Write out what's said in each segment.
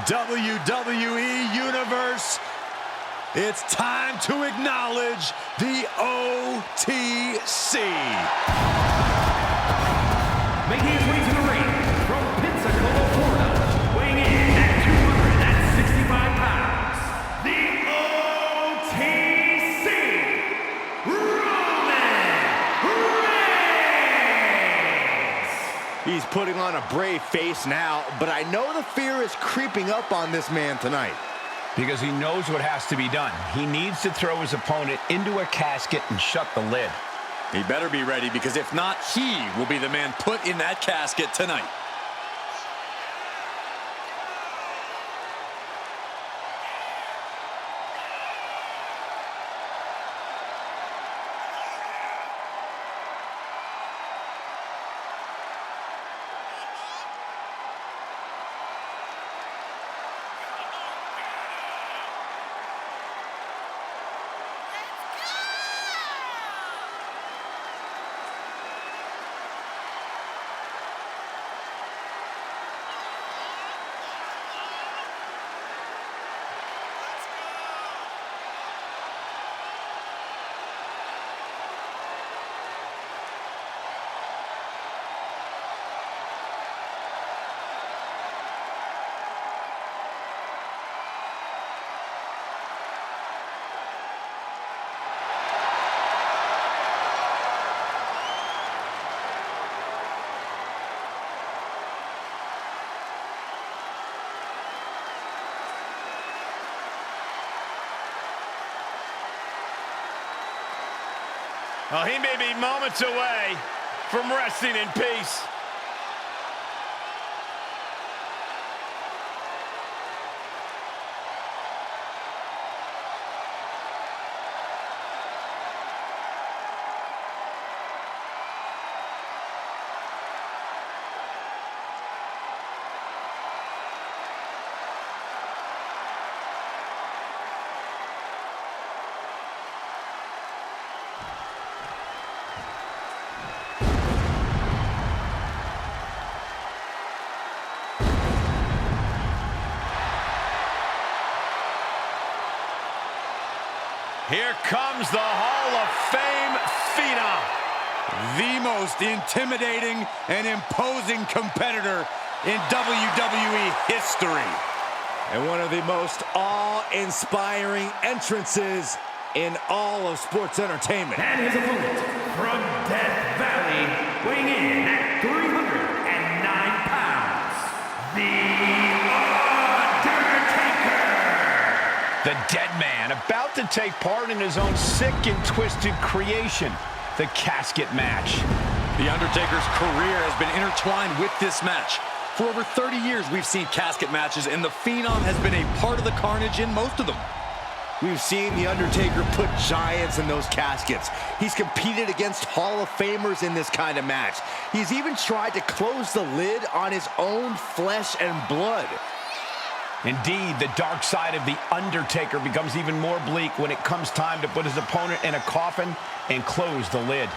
WWE Universe, it's time to acknowledge the OTC. Making his way to the ring from Pensacola, Florida, weighing in at 265 pounds, the OTC, Roman Reigns! He's putting on a brave face now, but I know the fear is creeping up on this man tonight. Because he knows what has to be done. He needs to throw his opponent into a casket and shut the lid. He better be ready, because if not, he will be the man put in that casket tonight. Well, he may be moments away from resting in peace. Here comes the Hall of Fame Phenom. The most intimidating and imposing competitor in WWE history. And one of the most awe-inspiring entrances in all of sports entertainment. And his opponent from Death Valley, weighing in at 309 pounds, the Undertaker! The dead man about to take part in his own sick and twisted creation, the casket match. The Undertaker's career has been intertwined with this match. For over 30 years, we've seen casket matches, and the Phenom has been a part of the carnage in most of them. We've seen The Undertaker put giants in those caskets. He's competed against Hall of Famers in this kind of match. He's even tried to close the lid on his own flesh and blood. Indeed, the dark side of The Undertaker becomes even more bleak when it comes time to put his opponent in a coffin and close the lid.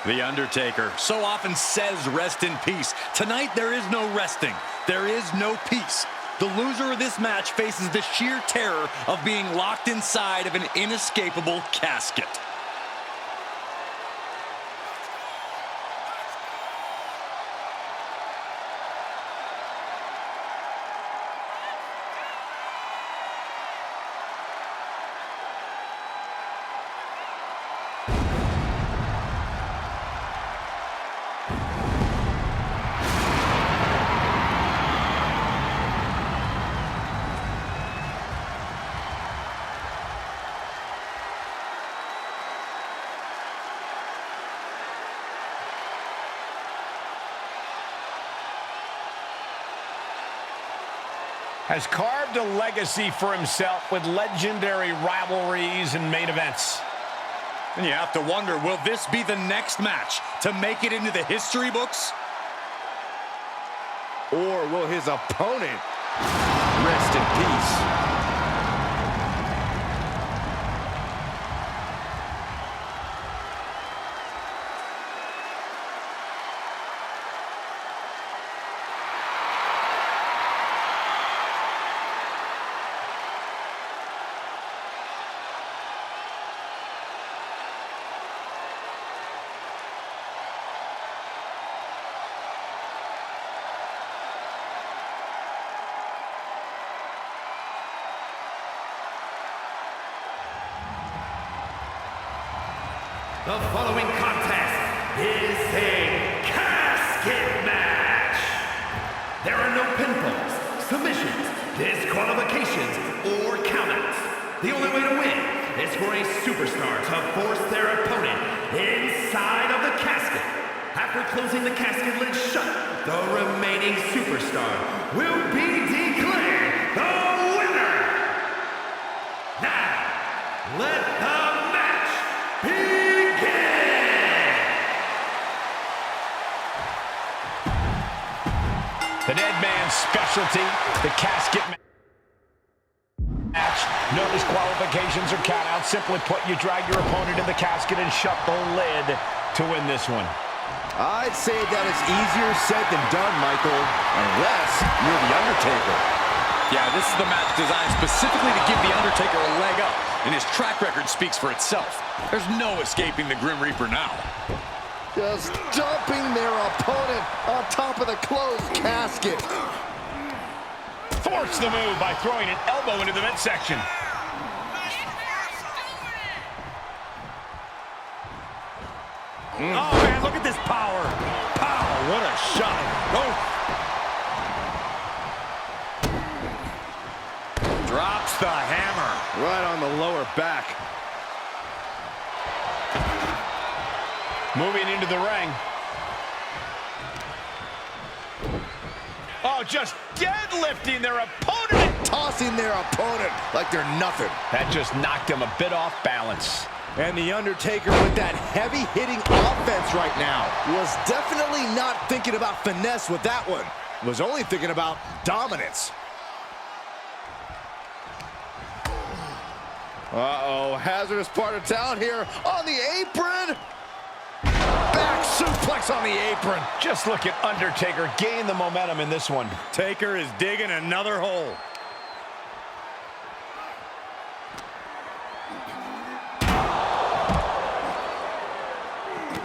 The Undertaker so often says rest in peace. Tonight, there is no resting. There is no peace. The loser of this match faces the sheer terror of being locked inside of an inescapable casket. Has carved a legacy for himself with legendary rivalries and main events. And you have to wonder, will this be the next match to make it into the history books? Or will his opponent rest in peace? The following contest is a casket match. There are no pinfalls, submissions, disqualifications, or countouts. The only way to win is for a superstar to force their opponent inside of the casket. After closing the casket lid shut, the remaining superstar will be declared the winner. Now, let the match begin! The dead man's specialty, the casket match. No disqualifications or countouts. Simply put, you drag your opponent in the casket and shut the lid to win this one. I'd say that is easier said than done, Michael, unless you're The Undertaker. Yeah, this is the match designed specifically to give The Undertaker a leg up, and his track record speaks for itself. There's no escaping the Grim Reaper now. Just dumping their opponent on top of the closed casket. Force the move by throwing an elbow into the midsection. Oh, man, look at this power. Pow, what a shot. Oh. Drops the hammer. Right on the lower back. Moving into the ring. Oh, just deadlifting their opponent. Tossing their opponent like they're nothing. That just knocked him a bit off balance. And The Undertaker with that heavy-hitting offense right now was definitely not thinking about finesse with that one. Was only thinking about dominance. Uh-oh, hazardous part of town here on the apron. Back suplex on the apron. Just look at Undertaker gain the momentum in this one. Taker is digging another hole.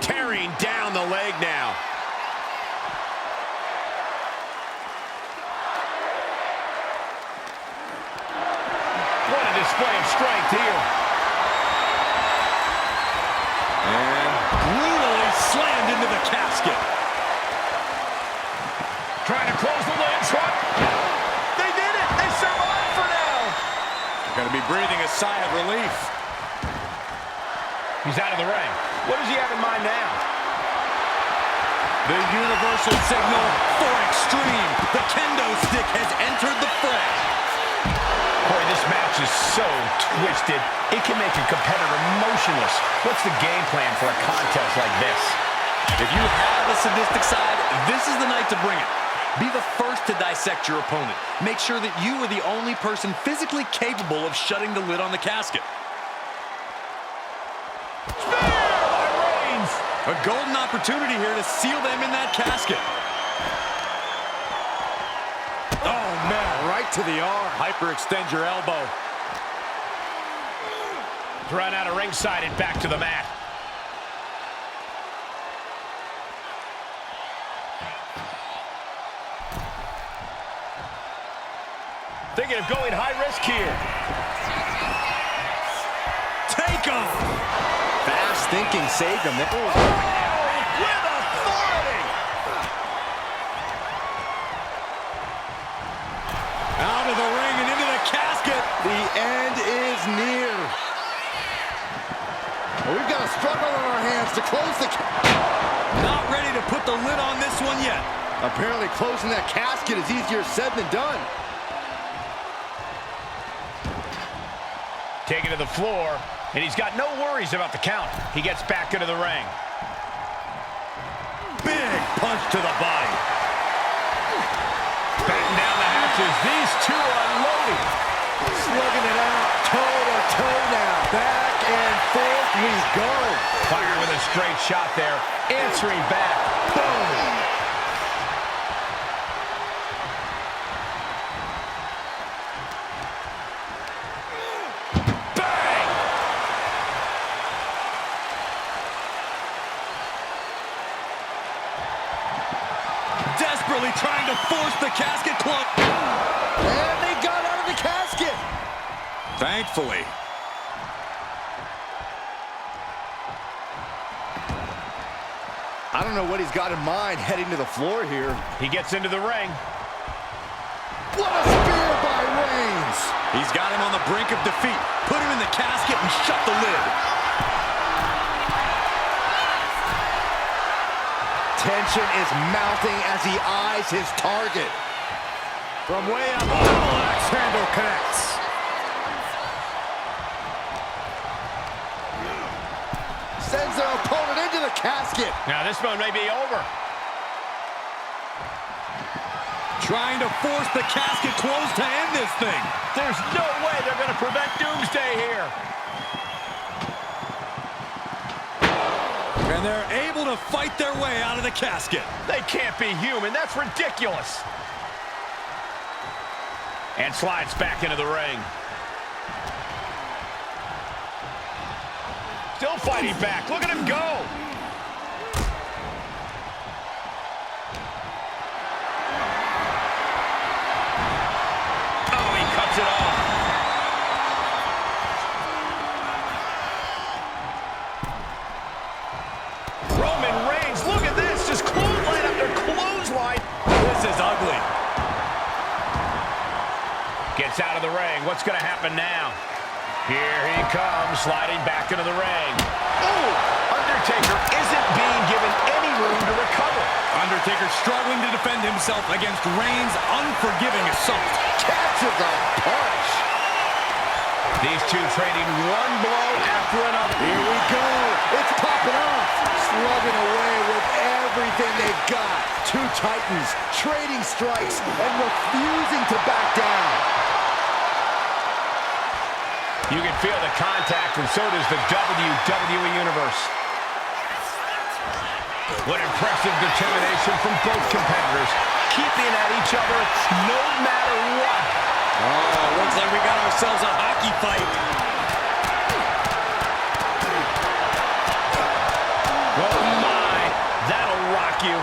Tearing down the leg now. What a display of strength here. And brutally slammed into the casket. Trying to close the lid. They did it. They survived for now. Going to be breathing a sigh of relief. He's out of the ring. What does he have in mind now? The universal signal for extreme. The kendo stick has entered the fray. Boy, this match is so twisted, it can make a competitor motionless. What's the game plan for a contest like this? If you have a sadistic side, this is the night to bring it. Be the first to dissect your opponent. Make sure that you are the only person physically capable of shutting the lid on the casket. A golden opportunity here to seal them in that casket. Oh, man, right to the arm. Hyperextend your elbow. Thrown out of ringside and back to the mat. Thinking of going high risk here. Take him! Fast thinking saved him. With authority! Out of the ring and into the casket. The end is near. Well, we've got a struggle on our hands to close the Not ready to put the lid on this one yet. Apparently closing that casket is easier said than done. Taken to the floor, and he's got no worries about the count. He gets back into the ring. Big punch to the body. Batten down the hatches. These two are unloading. Slugging it out, toe to toe now. Back and forth we go. Fire with a straight shot there. Answering back. Boom. Desperately trying to force the casket closed. And they got out of the casket. Thankfully. I don't know what he's got in mind heading to the floor here. He gets into the ring. What a spear by Reigns! He's got him on the brink of defeat. Put him in the casket and shut the lid. Tension is mounting as he eyes his target. From way up, double axe handle connects. Sends their opponent into the casket. Now this one may be over. Trying to force the casket closed to end this thing. There's no way they're going to prevent Doomsday here. And they're able to fight their way out of the casket. They can't be human. That's ridiculous. And slides back into the ring. Still fighting back. Look at him go. Oh, he cuts it off. Roman Reigns, look at this. Just clothesline after clothesline. This is ugly. Gets out of the ring. What's going to happen now? Here he comes, sliding back into the ring. Oh! Undertaker isn't being given any room to recover. Undertaker struggling to defend himself against Reigns' unforgiving assault. Catches a punch. These two trading one blow after another. Here we go. It's popping off. Slugging away with everything they've got. Two titans trading strikes and refusing to back down. You can feel the contact, and so does the WWE Universe. What impressive determination from both competitors, keeping at each other no matter what. Oh, looks like we got ourselves a hockey fight. Oh my, that'll rock you.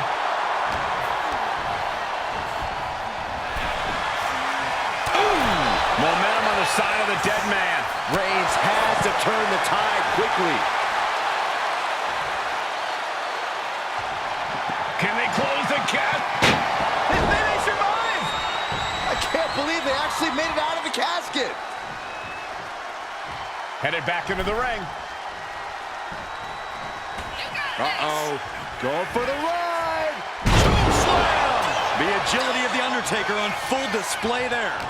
Ooh, momentum on the side of the dead man. Reigns has to turn the tide quickly. Can they close the gap? They survive! I can't believe they actually made it out of the casket. Headed back into the ring. Uh-oh. Going for the ride. Slam! The agility of The Undertaker on full display there.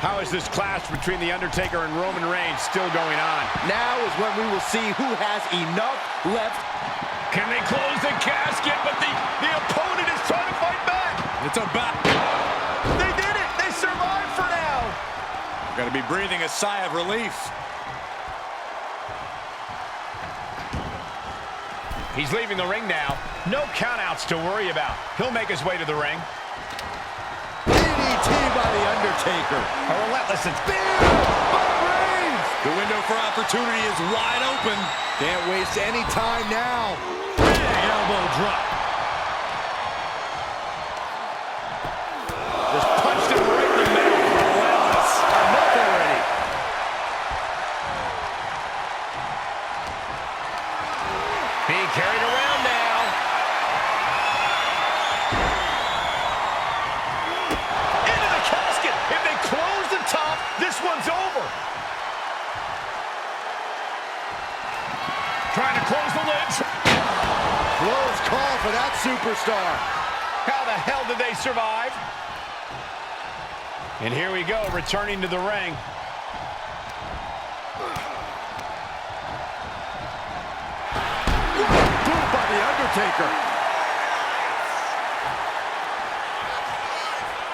How is this clash between The Undertaker and Roman Reigns still going on? Now is when we will see who has enough left. Can they close the casket? But the opponent is trying to fight back. It's a back. They did it. They survived for now. Got to be breathing a sigh of relief. He's leaving the ring now. No countouts to worry about. He'll make his way to the ring. DDT by The Undertaker. A relentless Spear by Reigns. The window for opportunity is wide open. Can't waste any time now. Big elbow drop. Just punched him right in the middle. Relentless. Enough already. being carried around now. Into the casket. If they close the top, this one's over. Trying to close the lids. Close call for that superstar. How the hell did they survive? And here we go, returning to the ring. Boot by The Undertaker.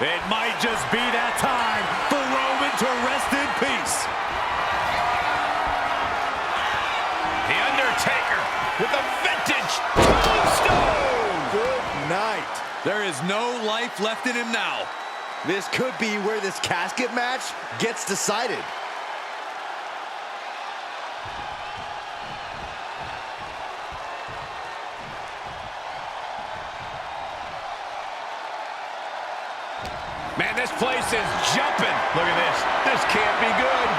It might just be that time for Roman to rest in peace. The Undertaker with a vintage tombstone. Good night. There is no life left in him now. This could be where this casket match gets decided. Man, this place is jumping. Look at this. This can't be good.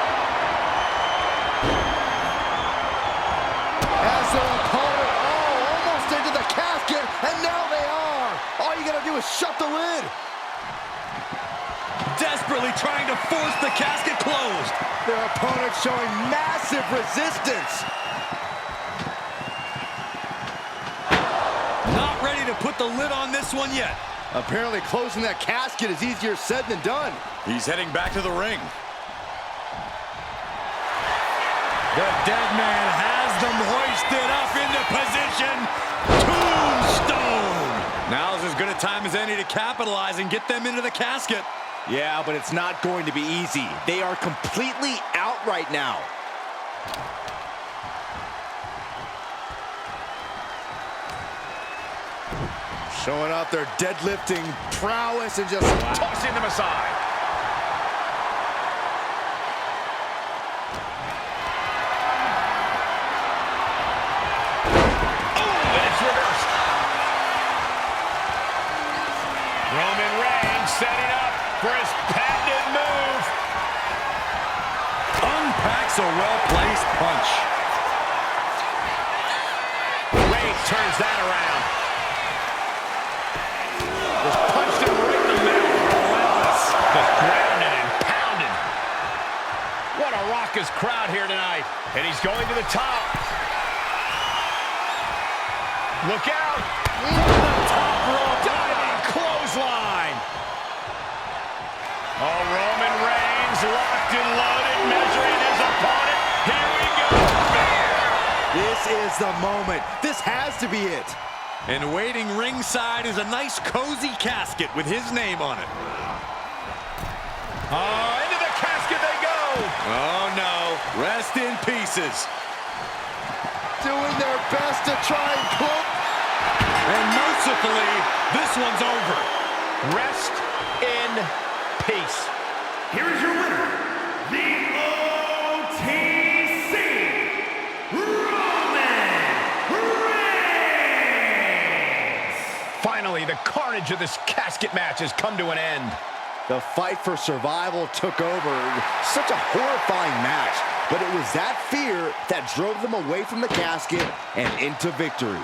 As their opponent, almost into the to shut the lid. Desperately trying to force the casket closed. Their opponent showing massive resistance. Not ready to put the lid on this one yet. Apparently closing that casket is easier said than done. He's heading back to the ring. The dead man has them hoisted up into position. Tombstone. Now's as good a time as any to capitalize and get them into the casket. Yeah, but it's not going to be easy. They are completely out right now. Showing off their deadlifting prowess and just Tossing them aside. Oh, and it's reversed. Roman Reigns setting up for his patented move. Unpacks a well-placed punch. Reigns turns that around. Just punched him right in the middle. Relentless. Just grounded and pounded. What a raucous crowd here tonight. And he's going to the top. Look out. The top rope. Diving clothesline. Oh, Roman Reigns locked and loaded, measuring his opponent. Here we go. This is the moment. This has to be it. And waiting ringside is a nice cozy casket with his name on it. Into the casket they go. Oh no, rest in pieces. Doing their best to try and cloak. And mercifully, this one's over. Rest in peace. Here is your winner, the OTC, Roman Reigns! Finally, the carnage of this casket match has come to an end. The fight for survival took over. Such a horrifying match, but it was that fear that drove them away from the casket and into victory.